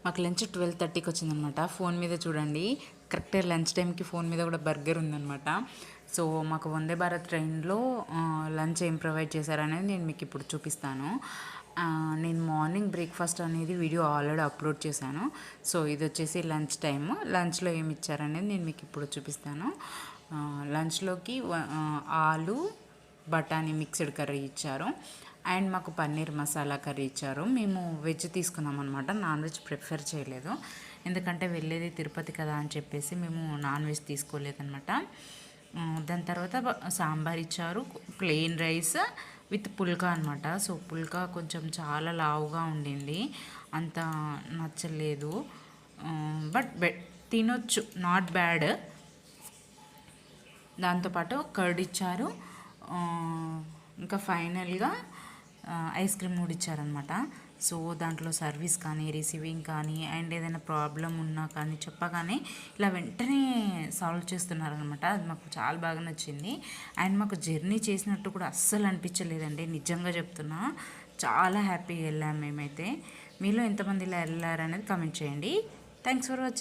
మాకు లంచ్ 12:30కి వచ్చిందనమాట. ఫోన్ మీద చూడండి, కరెక్ట్గా లంచ్ టైంకి ఫోన్ మీద కూడా బర్గర్ ఉందనమాట. సో మాకు వందే భారత్ ట్రైన్లో లంచ్ ఏం ప్రొవైడ్ చేశారనేది నేను మీకు ఇప్పుడు చూపిస్తాను. నేను మార్నింగ్ బ్రేక్ఫాస్ట్ అనేది వీడియో ఆల్రెడీ అప్లోడ్ చేశాను. సో ఇది వచ్చేసి లంచ్ టైమ్. లంచ్లో ఏమి ఇచ్చారనేది నేను మీకు ఇప్పుడు చూపిస్తాను. లంచ్లోకి ఆలు బఠానీ మిక్స్డ్ కర్రీ ఇచ్చారు. అండ్ మాకు పన్నీర్ మసాలా కర్రీ ఇచ్చారు. మేము వెజ్ తీసుకున్నాం అనమాట, నాన్ వెజ్ ప్రిఫర్ చేయలేదు. ఎందుకంటే వెళ్ళేది తిరుపతి కదా అని చెప్పేసి మేము నాన్ వెజ్ తీసుకోలేదన్నమాట. దాని తర్వాత సాంబార్ ఇచ్చారు, ప్లెయిన్ రైస్ విత్ పుల్కా అనమాట. సో పుల్కా కొంచెం చాలా లావుగా ఉండింది, అంత నచ్చలేదు. బట్ తినొచ్చు, నాట్ బ్యాడ్. దాంతోపాటు కర్డ్ ఇచ్చారు. ఇంకా ఫైనల్గా ఐస్ క్రీమ్ కూడా ఇచ్చారనమాట. సో దాంట్లో సర్వీస్ కానీ, రిసీవింగ్ కానీ, అండ్ ఏదైనా ప్రాబ్లం ఉన్నా కానీ చెప్పగానే ఇలా వెంటనే సాల్వ్ చేస్తున్నారనమాట. అది మాకు చాలా బాగా నచ్చింది. అండ్ మాకు జర్నీ చేసినట్టు కూడా అస్సలు అనిపించలేదండి, నిజంగా చెప్తున్నా. చాలా హ్యాపీగా వెళ్ళాము మేమైతే. మీలో ఎంతమంది ఇలా వెళ్ళారనేది కామెంట్ చేయండి. Thanks for watching.